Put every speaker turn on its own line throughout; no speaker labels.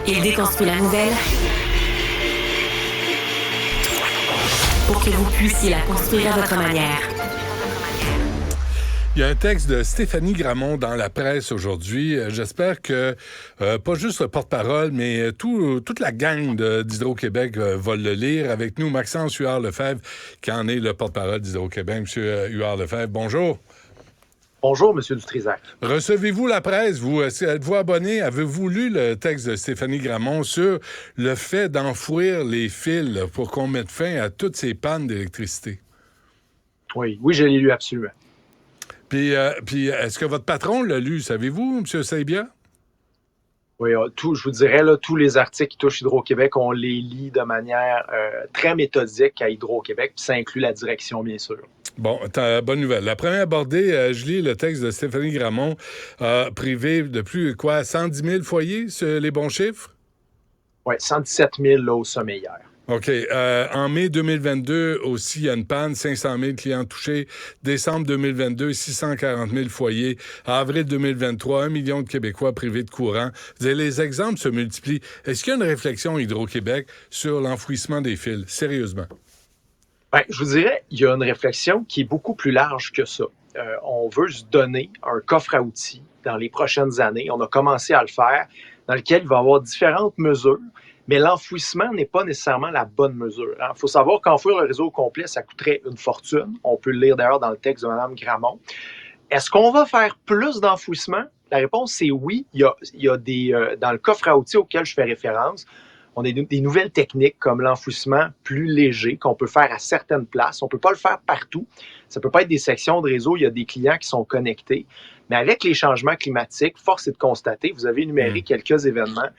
Il déconstruit la nouvelle pour que vous puissiez la construire à votre manière.
Il y a un texte de Stéphanie Gramont dans la presse aujourd'hui. J'espère que pas juste le porte-parole, mais toute la gang d'Hydro-Québec va le lire. Avec nous, Maxence Huard-Lefebvre, qui en est le porte-parole d'Hydro-Québec. Monsieur Huard-Lefebvre, bonjour.
Bonjour, M. Dutrisac.
Recevez-vous la presse? Êtes-vous abonné? Avez-vous lu le texte de Stéphanie Gramont sur le fait d'enfouir les fils pour qu'on mette fin à toutes ces pannes d'électricité?
Oui, je l'ai lu absolument.
Puis est-ce que votre patron l'a lu, savez-vous, M. Saibia?
Oui, je vous dirais, là, tous les articles qui touchent Hydro-Québec, on les lit de manière très méthodique à Hydro-Québec, puis ça inclut la direction, bien sûr.
Bon, bonne nouvelle. La première abordée, je lis le texte de Stéphanie Gramont, privé de plus, 110 000 foyers, c'est les bons chiffres?
Oui, 117 000 là, au sommet hier.
OK. En mai 2022, aussi, il y a une panne, 500 000 clients touchés. Décembre 2022, 640 000 foyers. Avril 2023, 1 million de Québécois privés de courant. Les exemples se multiplient. Est-ce qu'il y a une réflexion Hydro-Québec sur l'enfouissement des fils? Sérieusement?
Bien, je vous dirais, il y a une réflexion qui est beaucoup plus large que ça. On veut se donner un coffre à outils dans les prochaines années. On a commencé à le faire, dans lequel il va y avoir différentes mesures. Mais l'enfouissement n'est pas nécessairement la bonne mesure. Il faut savoir qu'enfouir le réseau au complet, ça coûterait une fortune. On peut le lire d'ailleurs dans le texte de Mme Gramont. Est-ce qu'on va faire plus d'enfouissement? La réponse, c'est oui. Il y a des, dans le coffre à outils auquel je fais référence, on a des nouvelles techniques comme l'enfouissement plus léger qu'on peut faire à certaines places. On ne peut pas le faire partout. Ça ne peut pas être des sections de réseau. Il y a des clients qui sont connectés. Mais avec les changements climatiques, force est de constater, vous avez énuméré quelques événements,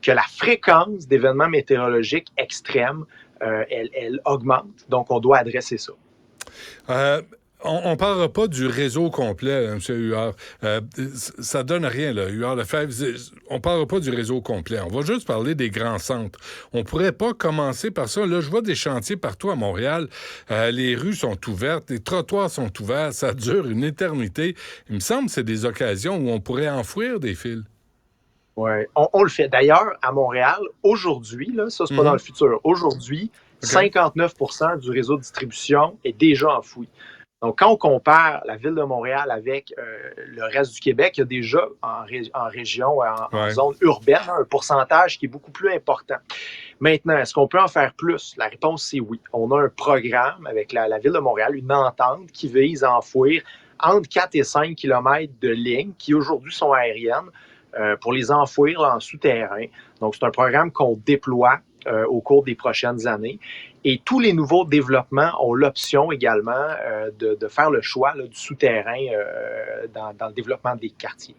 que la fréquence d'événements météorologiques extrêmes, elle augmente. Donc, on doit adresser ça.
On ne parlera pas du réseau complet, là, M. Huard. Ça donne rien, là, Huard-Lefebvre. On ne parlera pas du réseau complet. On va juste parler des grands centres. On ne pourrait pas commencer par ça. Là, je vois des chantiers partout à Montréal. Les rues sont ouvertes, les trottoirs sont ouverts. Ça dure une éternité. Il me semble que c'est des occasions où on pourrait enfouir des fils.
Oui, on le fait. D'ailleurs, à Montréal, aujourd'hui, là, ça, c'est pas dans le futur. Aujourd'hui, 59% du réseau de distribution est déjà enfoui. Donc, quand on compare la ville de Montréal avec le reste du Québec, il y a déjà en région, en zone urbaine, un pourcentage qui est beaucoup plus important. Maintenant, est-ce qu'on peut en faire plus? La réponse, c'est oui. On a un programme avec la ville de Montréal, une entente qui vise à enfouir entre 4 et 5 kilomètres de lignes qui aujourd'hui sont aériennes pour les enfouir là, en souterrain. Donc, c'est un programme qu'on déploie au cours des prochaines années. Et tous les nouveaux développements ont l'option également de faire le choix là, du souterrain dans le développement des quartiers.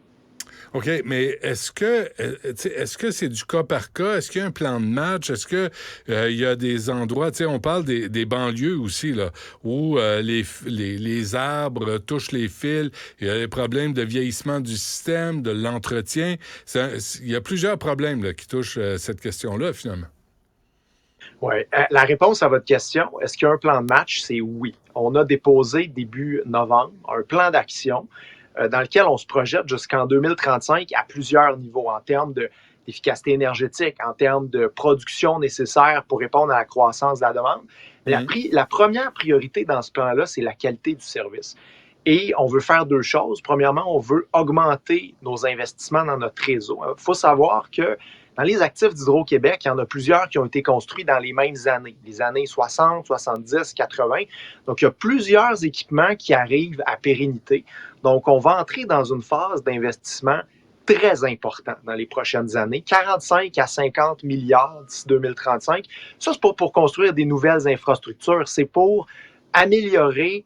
OK, mais est-ce que c'est du cas par cas? Est-ce qu'il y a un plan de match? Est-ce que il y a des endroits, on parle des banlieues aussi, là, où les arbres touchent les fils, il y a des problèmes de vieillissement du système, de l'entretien. Il y a plusieurs problèmes là, qui touchent cette question-là, finalement.
Oui. La réponse à votre question, est-ce qu'il y a un plan de match? C'est oui. On a déposé début novembre un plan d'action dans lequel on se projette jusqu'en 2035 à plusieurs niveaux en termes d'efficacité énergétique, en termes de production nécessaire pour répondre à la croissance de la demande. La première priorité dans ce plan-là, c'est la qualité du service. Et on veut faire deux choses. Premièrement, on veut augmenter nos investissements dans notre réseau. Il faut savoir que dans les actifs d'Hydro-Québec, il y en a plusieurs qui ont été construits dans les mêmes années, les années 60, 70, 80. Donc, il y a plusieurs équipements qui arrivent à pérennité. Donc, on va entrer dans une phase d'investissement très important dans les prochaines années, 45 à 50 milliards d'ici 2035. Ça, c'est pas pour construire des nouvelles infrastructures, c'est pour améliorer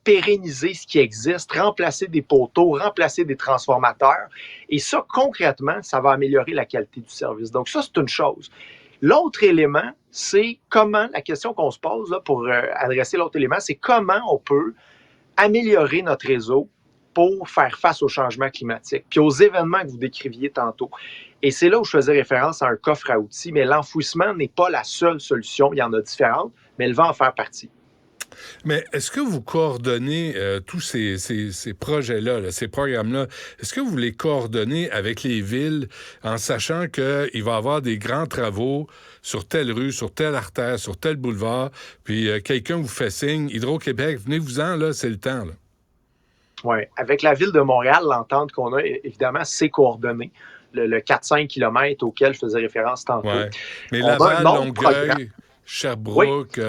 pérenniser ce qui existe, remplacer des poteaux, remplacer des transformateurs. Et ça, concrètement, ça va améliorer la qualité du service. Donc ça, c'est une chose. L'autre élément, c'est comment, la question qu'on se pose là, pour adresser l'autre élément, c'est comment on peut améliorer notre réseau pour faire face au changement climatique, puis aux événements que vous décriviez tantôt. Et c'est là où je faisais référence à un coffre à outils, mais l'enfouissement n'est pas la seule solution. Il y en a différentes, mais elle va en faire partie.
Mais est-ce que vous coordonnez tous ces projets-là, là, ces programmes-là, est-ce que vous les coordonnez avec les villes en sachant qu'il va y avoir des grands travaux sur telle rue, sur telle artère, sur tel boulevard, puis quelqu'un vous fait signe, Hydro-Québec, venez-vous-en, là, c'est le temps, là.
Oui. Avec la Ville de Montréal, l'entente qu'on a, évidemment, c'est coordonné. Le 4-5 km auquel je faisais référence tantôt.
Ouais. Mais
On a
Laval,
un autre
Longueuil,
programme.
Sherbrooke,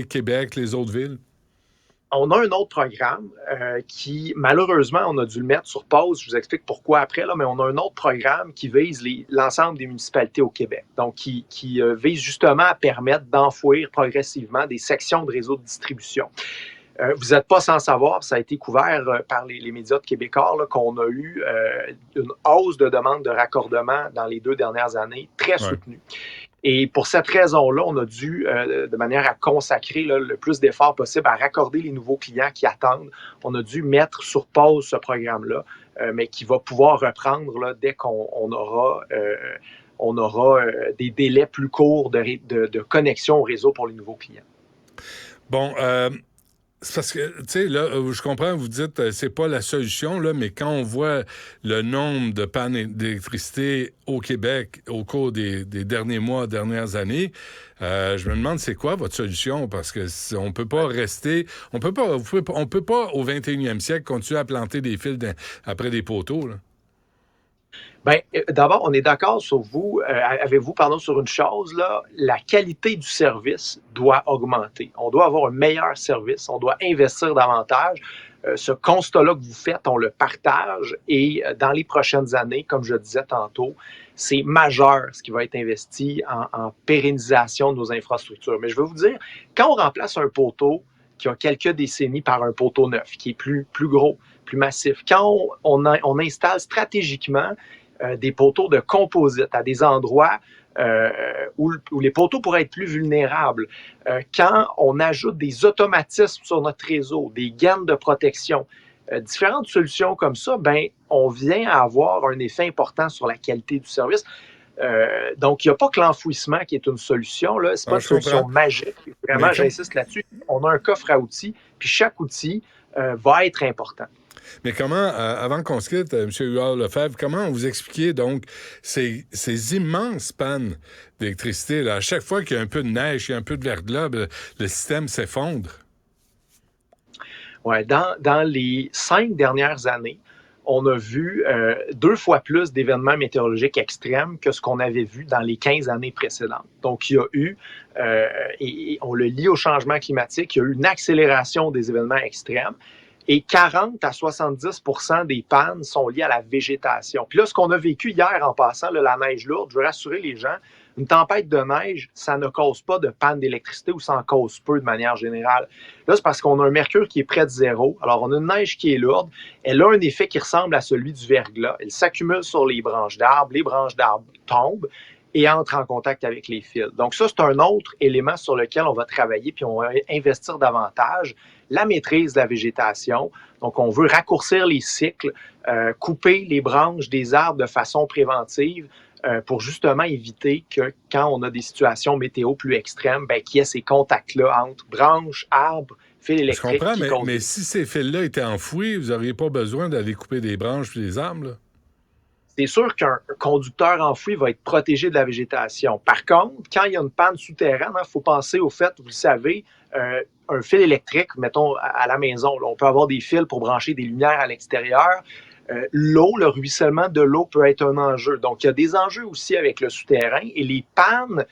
Québec, les autres villes.
On a un autre programme qui, malheureusement, on a dû le mettre sur pause. Je vous explique pourquoi après, là, mais on a un autre programme qui vise l'ensemble des municipalités au Québec. Donc, qui vise justement à permettre d'enfouir progressivement des sections de réseau de distribution. Vous n'êtes pas sans savoir, ça a été couvert par les médias de québécois, là, qu'on a eu une hausse de demande de raccordement dans les 2 dernières années, très soutenue. Et pour cette raison-là, on a dû, de manière à consacrer là, le plus d'efforts possible à raccorder les nouveaux clients qui attendent. On a dû mettre sur pause ce programme-là, mais qui va pouvoir reprendre là, dès qu'on aura des délais plus courts de connexion au réseau pour les nouveaux clients.
Bon, c'est parce que, tu sais, là, je comprends, vous dites, c'est pas la solution, là, mais quand on voit le nombre de pannes d'électricité au Québec au cours des derniers mois, dernières années, je me demande c'est quoi votre solution, parce que on peut pas rester, on peut pas au 21e siècle continuer à planter des fils après des poteaux, là.
Bien, d'abord, on est d'accord avec vous, sur une chose, là, la qualité du service doit augmenter. On doit avoir un meilleur service, on doit investir davantage. Ce constat-là que vous faites, on le partage et dans les prochaines années, comme je disais tantôt, c'est majeur ce qui va être investi en pérennisation de nos infrastructures. Mais je veux vous dire, quand on remplace un poteau qui a quelques décennies par un poteau neuf, qui est plus gros, plus massif, quand on installe stratégiquement des poteaux de composite à des endroits où les poteaux pourraient être plus vulnérables. Quand on ajoute des automatismes sur notre réseau, des gaines de protection, différentes solutions comme ça, ben, on vient à avoir un effet important sur la qualité du service. Donc, il n'y a pas que l'enfouissement qui est une solution. Ce n'est pas une solution magique. Vraiment, j'insiste là-dessus. On a un coffre à outils, puis chaque outil va être important.
Mais comment, avant qu'on se quitte, M. Huard-Lefebvre, comment vous expliquez donc ces immenses pannes d'électricité, là? À chaque fois qu'il y a un peu de neige, il y a un peu de verglas, le système s'effondre? Oui, dans les 5 dernières années, on a vu 2 fois plus d'événements météorologiques extrêmes que ce qu'on avait vu dans les 15 années précédentes. Donc, il y a eu, et on le lie au changement climatique, il y a eu une accélération des événements extrêmes. Et 40 à 70 % des pannes sont liées à la végétation. Puis là, ce qu'on a vécu hier en passant, là, la neige lourde, je veux rassurer les gens, une tempête de neige, ça ne cause pas de panne d'électricité ou ça en cause peu de manière générale. Là, c'est parce qu'on a un mercure qui est près de zéro. Alors, on a une neige qui est lourde. Elle a un effet qui ressemble à celui du verglas. Elle s'accumule sur les branches d'arbres tombent et entrent en contact avec les fils. Donc ça, c'est un autre élément sur lequel on va travailler puis on va investir davantage. La maîtrise de la végétation. Donc, on veut raccourcir les cycles, couper les branches des arbres de façon préventive pour justement éviter que quand on a des situations météo plus extrêmes, ben, qu'il y ait ces contacts-là entre branches, arbres, fils électriques. Je comprends, mais si ces fils-là étaient enfouis, vous n'auriez pas besoin d'aller couper des branches et des arbres, là?
C'est sûr qu'un conducteur enfoui va être protégé de la végétation. Par contre, quand il y a une panne souterraine, il faut penser au fait, vous le savez, un fil électrique, mettons, à la maison, là, on peut avoir des fils pour brancher des lumières à l'extérieur. L'eau, le ruissellement de l'eau peut être un enjeu. Donc, il y a des enjeux aussi avec le souterrain et les pannes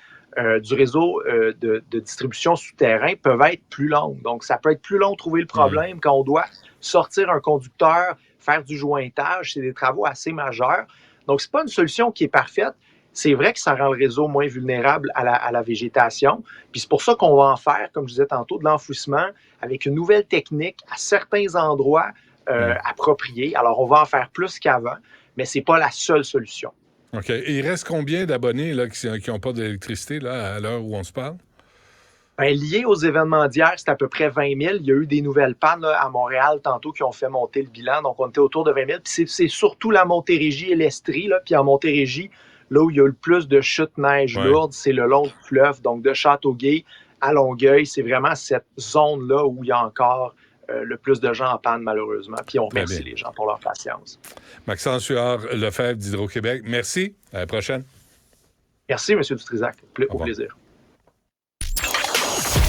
du réseau de distribution souterrain peuvent être plus longues. Donc, ça peut être plus long de trouver le problème quand on doit sortir un conducteur, faire du jointage. C'est des travaux assez majeurs. Donc, ce n'est pas une solution qui est parfaite. C'est vrai que ça rend le réseau moins vulnérable à la végétation. Puis c'est pour ça qu'on va en faire, comme je disais tantôt, de l'enfouissement avec une nouvelle technique à certains endroits appropriés. Alors, on va en faire plus qu'avant, mais ce n'est pas la seule solution.
OK. Et il reste combien d'abonnés là, qui n'ont pas d'électricité là, à l'heure où on se parle?
Bien, lié aux événements d'hier, c'est à peu près 20 000. Il y a eu des nouvelles pannes là, à Montréal tantôt qui ont fait monter le bilan. Donc, on était autour de 20 000. Puis c'est surtout la Montérégie et l'Estrie. Là. Puis en Montérégie, là où il y a le plus de chutes neige lourdes, c'est le long du fleuve, donc de Châteauguay à Longueuil, c'est vraiment cette zone-là où il y a encore le plus de gens en panne, malheureusement. Puis on remercie les gens pour leur patience.
Maxence Huard-Lefebvre d'Hydro-Québec, merci. À la prochaine.
Merci, M. Dutrisac. Au plaisir.